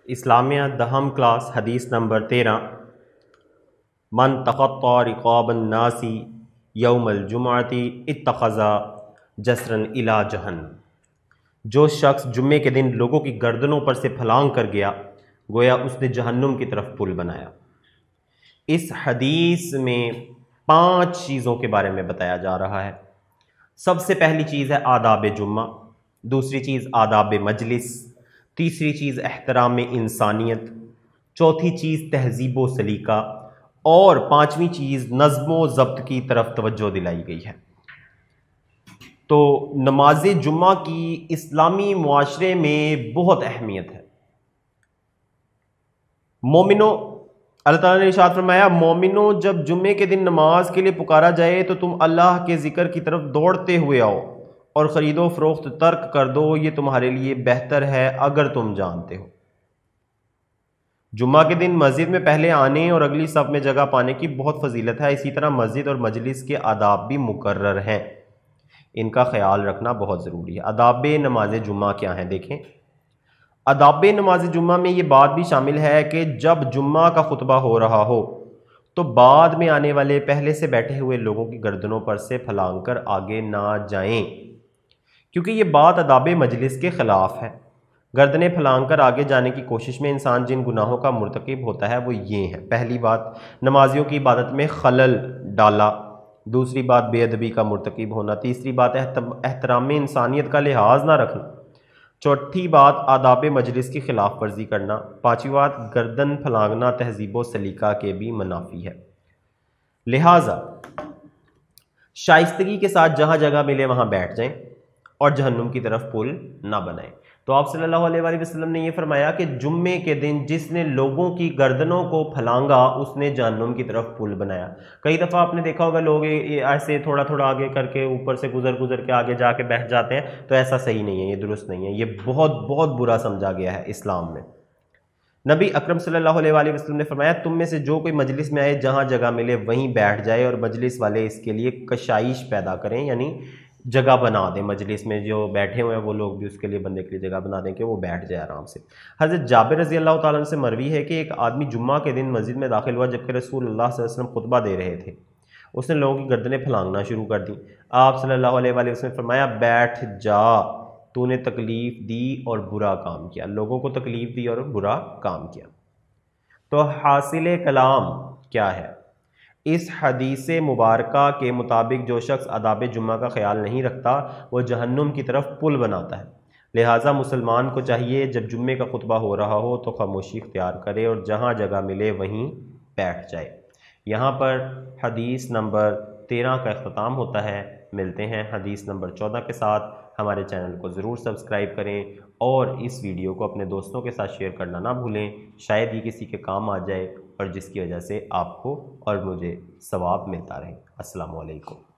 اسلامیہ دہم class حدیث number 13 من تقطع رقاب الناس یوم الجمعۃ اتخذ جسرا الی جہنم، جو شخص جمعے کے دن لوگوں کی گردنوں پر سے پھلانگ کر گیا گویا اس نے جہنم کی طرف پل بنایا۔ اس حدیث میں 5 چیزوں کے بارے میں بتایا جا رہا ہے۔ سب سے پہلی چیز ہے آداب جمعہ، دوسری چیز آداب مجلس، تیسری چیز احترام انسانیت، چوتھی چیز تہذیب و سلیقہ، اور 5ویں چیز نظم و ضبط کی طرف توجہ دلائی گئی ہے۔ تو نماز جمعہ کی اسلامی معاشرے میں بہت اہمیت ہے۔ مومنوں، اللہ تعالیٰ نے ارشاد فرمایا، مومنوں جب جمعے کے دن نماز کے لیے پکارا جائے تو تم اللہ کے ذکر کی طرف دوڑتے ہوئے آؤ اور خرید و فروخت ترک کر دو، یہ تمہارے لیے بہتر ہے اگر تم جانتے ہو۔ جمعہ کے دن مسجد میں پہلے آنے اور اگلی صف میں جگہ پانے کی بہت فضیلت ہے۔ اسی طرح مسجد اور مجلس کے آداب بھی مقرر ہیں، ان کا خیال رکھنا بہت ضروری ہے۔ آداب نماز جمعہ کیا ہیں دیکھیں۔ آداب نماز جمعہ میں یہ بات بھی شامل ہے کہ جب جمعہ کا خطبہ ہو رہا ہو تو بعد میں آنے والے پہلے سے بیٹھے ہوئے لوگوں کی گردنوں پر سے پھلانگ کر آگے نہ جائیں، کیونکہ یہ بات آداب مجلس کے خلاف ہے۔ گردنیں پھلانگ کر آگے جانے کی کوشش میں انسان جن گناہوں کا مرتکب ہوتا ہے وہ یہ ہیں۔ پہلی بات، نمازیوں کی عبادت میں خلل ڈالا۔ دوسری بات، بے ادبی کا مرتکب ہونا۔ تیسری بات، احترام انسانیت کا لحاظ نہ رکھنا۔ چوتھی بات، آداب مجلس کی خلاف ورزی کرنا۔ 5ویں بات، گردن پھلانگنا تہذیب و سلیقہ کے بھی منافی ہے۔ لہٰذا شائستگی کے ساتھ جہاں جگہ ملے وہاں بیٹھ جائیں اور جہنم کی طرف پل نہ بنائیں۔ تو آپ صلی اللہ علیہ وآلہ وسلم نے یہ فرمایا کہ جمعے کے دن جس نے لوگوں کی گردنوں کو پھلانگا اس نے جہنم کی طرف پل بنایا۔ کئی دفعہ آپ نے دیکھا ہوگا لوگ ایسے تھوڑا تھوڑا آگے کر کے اوپر سے گزر کے آگے جا کے بیٹھ جاتے ہیں، تو ایسا صحیح نہیں ہے، یہ درست نہیں ہے، یہ بہت بہت برا سمجھا گیا ہے اسلام میں۔ نبی اکرم صلی اللہ علیہ وآلہ وسلم نے فرمایا، تم میں سے جو کوئی مجلس میں آئے جہاں جگہ ملے وہیں بیٹھ جائے، اور مجلس والے اس کے لیے کشائش پیدا کریں، یعنی جگہ بنا دیں، مجلس میں جو بیٹھے ہوئے ہیں وہ لوگ بھی اس کے لیے بندے کے لیے جگہ بنا دیں کہ وہ بیٹھ جائے آرام سے۔ حضرت جابر رضی اللہ تعالیٰ عنہ سے مروی ہے کہ ایک آدمی جمعہ کے دن مسجد میں داخل ہوا جبکہ رسول اللہ صلی اللہ علیہ وسلم خطبہ دے رہے تھے۔ اس نے لوگوں کی گردنیں پھلانگنا شروع کر دیں۔ آپ صلی اللہ علیہ وآلہ وسلم نے فرمایا، بیٹھ جا، تو نے تکلیف دی اور برا کام کیا، لوگوں کو تکلیف دی اور برا کام کیا۔ تو حاصل کلام کیا ہے؟ اس حدیث مبارکہ کے مطابق جو شخص آداب جمعہ کا خیال نہیں رکھتا وہ جہنم کی طرف پل بناتا ہے۔ لہٰذا مسلمان کو چاہیے جب جمعے کا خطبہ ہو رہا ہو تو خاموشی اختیار کرے اور جہاں جگہ ملے وہیں بیٹھ جائے۔ یہاں پر حدیث نمبر 13 کا اختتام ہوتا ہے۔ ملتے ہیں حدیث نمبر 14 کے ساتھ۔ ہمارے چینل کو ضرور سبسکرائب کریں اور اس ویڈیو کو اپنے دوستوں کے ساتھ شیئر کرنا نہ بھولیں، شاید یہ کسی کے کام آ جائے اور جس کی وجہ سے آپ کو اور مجھے ثواب ملتا رہے۔ السلام علیکم۔